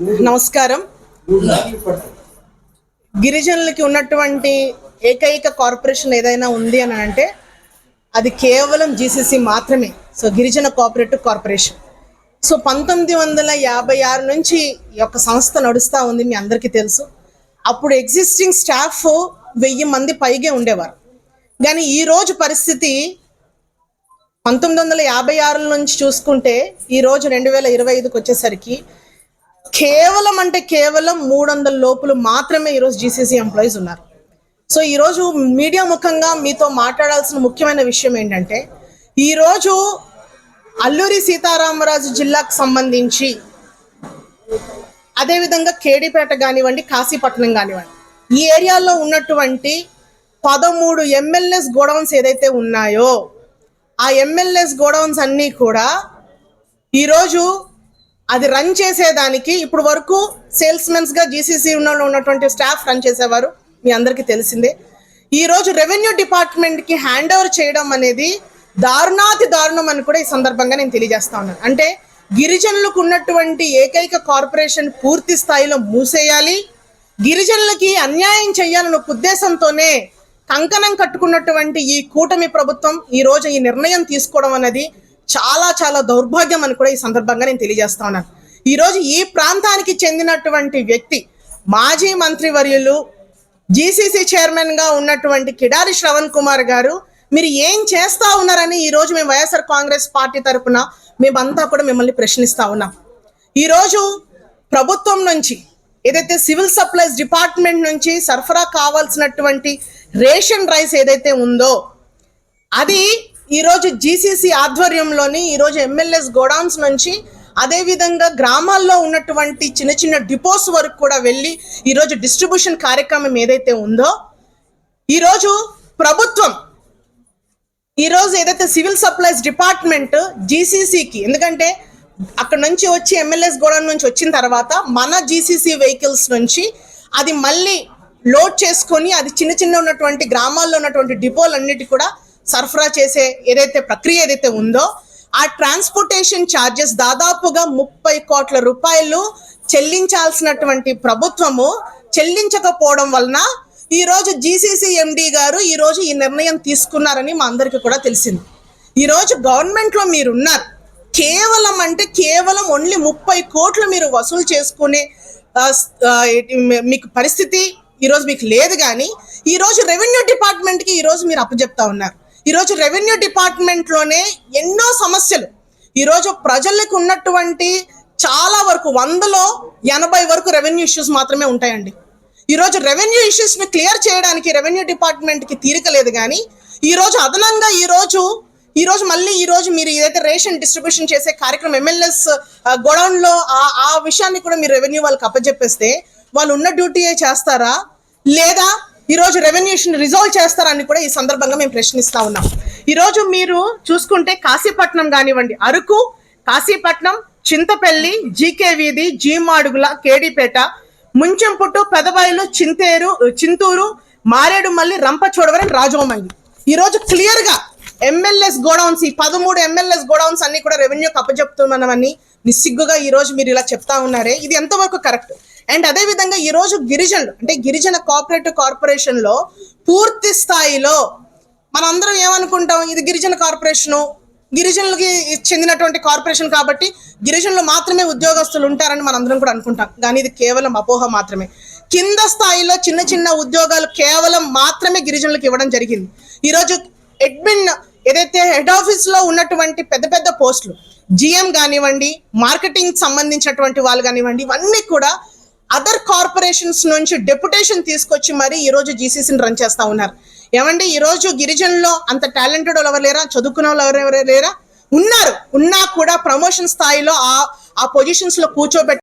నమస్కారం. గిరిజనులకి ఉన్నటువంటి ఏకైక కార్పొరేషన్ ఏదైనా ఉంది అని అంటే అది కేవలం జీసీసీ మాత్రమే. సో గిరిజన కోఆపరేటివ్ కార్పొరేషన్. సో 1956 నుంచి ఈ యొక్క సంస్థ నడుస్తూ ఉంది, మీ అందరికీ తెలుసు. అప్పుడు ఎగ్జిస్టింగ్ స్టాఫ్ 1000 మంది పైగే ఉండేవారు. కానీ ఈరోజు పరిస్థితి 1956 నుంచి చూసుకుంటే ఈరోజు 2025కి వచ్చేసరికి కేవలం 300 లోపులు మాత్రమే ఈరోజు జీసీసీ ఎంప్లాయీస్ ఉన్నారు. సో ఈరోజు మీడియా ముఖంగా మీతో మాట్లాడాల్సిన ముఖ్యమైన విషయం ఏంటంటే, ఈరోజు అల్లూరి సీతారామరాజు జిల్లాకు సంబంధించి అదేవిధంగా కేడీపేట కానివ్వండి, కాశీపట్నం కానివ్వండి, ఈ ఏరియాలో ఉన్నటువంటి 13 ఎంఎల్ఎస్ గోడౌన్స్ ఏదైతే ఉన్నాయో ఆ ఎంఎల్ఎస్ గోడౌన్స్ అన్నీ కూడా ఈరోజు అది రన్ చేసేదానికి ఇప్పుడు వరకు సేల్స్మెన్స్గా జీసీసీ ఉన్నటువంటి స్టాఫ్ రన్ చేసేవారు, మీ అందరికీ తెలిసిందే. ఈరోజు రెవెన్యూ డిపార్ట్మెంట్కి హ్యాండ్ ఓవర్ చేయడం అనేది దారుణాతి దారుణం అని కూడా ఈ సందర్భంగా నేను తెలియజేస్తా ఉన్నాను. అంటే గిరిజనులకు ఉన్నటువంటి ఏకైక కార్పొరేషన్ పూర్తి స్థాయిలో మూసేయాలి, గిరిజనులకి అన్యాయం చేయాలన్న ఉద్దేశంతోనే కంకణం కట్టుకున్నటువంటి ఈ కూటమి ప్రభుత్వం ఈరోజు ఈ నిర్ణయం తీసుకోవడం అనేది చాలా చాలా దౌర్భాగ్యం అని కూడా ఈ సందర్భంగా నేను తెలియజేస్తా ఉన్నాను. ఈరోజు ఈ ప్రాంతానికి చెందినటువంటి వ్యక్తి, మాజీ మంత్రివర్యులు, జీసీసీ చైర్మన్గా ఉన్నటువంటి కిడారి శ్రవణ్ కుమార్ గారు, మీరు ఏం చేస్తా ఉన్నారని ఈరోజు మేము వైఎస్ఆర్ కాంగ్రెస్ పార్టీ తరఫున మేమంతా కూడా మిమ్మల్ని ప్రశ్నిస్తా ఉన్నాం. ఈరోజు ప్రభుత్వం నుంచి ఏదైతే సివిల్ సప్లైస్ డిపార్ట్మెంట్ నుంచి సరఫరా కావాల్సినటువంటి రేషన్ రైస్ ఏదైతే ఉందో అది ఈరోజు జీసీసీ ఆధ్వర్యంలోని ఈరోజు ఎంఎల్ఎస్ గోడౌన్స్ నుంచి అదేవిధంగా గ్రామాల్లో ఉన్నటువంటి చిన్న చిన్న డిపోస్ వరకు కూడా వెళ్ళి ఈరోజు డిస్ట్రిబ్యూషన్ కార్యక్రమం ఏదైతే ఉందో ఈరోజు ప్రభుత్వం ఈరోజు ఏదైతే సివిల్ సప్లైస్ డిపార్ట్మెంట్ జీసీసీకి, ఎందుకంటే అక్కడ నుంచి వచ్చి ఎంఎల్ఎస్ గోడౌన్ నుంచి వచ్చిన తర్వాత మన జీసీసీ వెహికల్స్ నుంచి అది మళ్ళీ లోడ్ చేసుకొని అది చిన్న చిన్న ఉన్నటువంటి గ్రామాల్లో ఉన్నటువంటి డిపోలన్నిటి కూడా సరఫరా చేసే ఏదైతే ప్రక్రియ ఏదైతే ఉందో ఆ ట్రాన్స్పోర్టేషన్ ఛార్జెస్ దాదాపుగా 30 కోట్ల రూపాయలు చెల్లించాల్సినటువంటి ప్రభుత్వము చెల్లించకపోవడం వలన ఈరోజు జీసీసీ ఎండి గారు ఈరోజు ఈ నిర్ణయం తీసుకున్నారని మా అందరికీ కూడా తెలిసింది. ఈరోజు గవర్నమెంట్లో మీరున్నారు, కేవలం ఓన్లీ 30 కోట్లు మీరు వసూలు చేసుకునే మీకు పరిస్థితి ఈరోజు మీకు లేదు. కానీ ఈరోజు రెవెన్యూ డిపార్ట్మెంట్కి ఈరోజు మీరు అప్పచెప్తా ఉన్నారు. ఈరోజు రెవెన్యూ డిపార్ట్మెంట్లోనే ఎన్నో సమస్యలు, ఈరోజు ప్రజలకు ఉన్నటువంటి చాలా వరకు 100లో 80 వరకు రెవెన్యూ ఇష్యూస్ మాత్రమే ఉంటాయండి. ఈరోజు రెవెన్యూ ఇష్యూస్ని క్లియర్ చేయడానికి రెవెన్యూ డిపార్ట్మెంట్కి తీరిక లేదు. కానీ ఈరోజు అదనంగా ఈరోజు మళ్ళీ మీరు ఏదైతే రేషన్ డిస్ట్రిబ్యూషన్ చేసే కార్యక్రమం ఎంఎల్ఎస్ గోడౌన్లో ఆ విషయాన్ని కూడా మీరు రెవెన్యూ వాళ్ళకి అప్పచెప్పేస్తే వాళ్ళు ఉన్న డ్యూటీయే చేస్తారా, లేదా ఈరోజు రెవెన్యూ ఇష్యూని రిజాల్వ్ చేస్తారని కూడా ఈ సందర్భంగా మేము ప్రశ్నిస్తా ఉన్నాం. ఈరోజు మీరు చూసుకుంటే కాశీపట్నం కానివ్వండి, అరకు, కాశీపట్నం, చింతపల్లి, జీకే వీధి, జీమాడుగుల, కేడీపేట, ముంచెంపుట్టు, పెదబాయిలు, చింతూరు, మారేడుమల్లి, రంపచోడవరం, రాజోమంగి, ఈరోజు క్లియర్గా ఎంఎల్ఎస్ గోడౌన్స్, ఈ 13 ఎంఎల్ఎస్ గోడౌన్స్ అన్ని కూడా రెవెన్యూకి అప్పచెప్తున్నామని నిస్సిగ్గుగా ఈరోజు మీరు ఇలా చెప్తా ఉన్నారే, ఇది ఎంతవరకు కరెక్ట్? అండ్ అదేవిధంగా ఈరోజు గిరిజనులు అంటే గిరిజన కోఆపరేటివ్ కార్పొరేషన్లో పూర్తి స్థాయిలో మనందరం ఏమనుకుంటాం, ఇది గిరిజన కార్పొరేషను, గిరిజనులకి చెందినటువంటి కార్పొరేషన్ కాబట్టి గిరిజనులు మాత్రమే ఉద్యోగస్తులు ఉంటారని మనందరం కూడా అనుకుంటాం. కానీ ఇది కేవలం అపోహ మాత్రమే. కింద స్థాయిలో చిన్న చిన్న ఉద్యోగాలు కేవలం మాత్రమే గిరిజనులకు ఇవ్వడం జరిగింది. ఈరోజు అడ్మిన్ ఏదైతే హెడ్ ఆఫీస్లో ఉన్నటువంటి పెద్ద పెద్ద పోస్టులు, జిఎం కానివ్వండి, మార్కెటింగ్ సంబంధించినటువంటి వాళ్ళు కానివ్వండి, ఇవన్నీ కూడా అదర్ కార్పొరేషన్స్ నుంచి డెప్యుటేషన్ తీసుకొచ్చి మరి ఈరోజు జీసీసీని రన్ చేస్తూ ఉన్నారు. ఏమండి, ఈరోజు గిరిజనుల్లో అంత టాలెంటెడ్ వాళ్ళు ఎవరు లేరా, చదువుకున్న వాళ్ళు ఎవరు లేరా? ఉన్నా కూడా ప్రమోషన్ స్థాయిలో ఆ పొజిషన్స్లో కూర్చోబెట్టి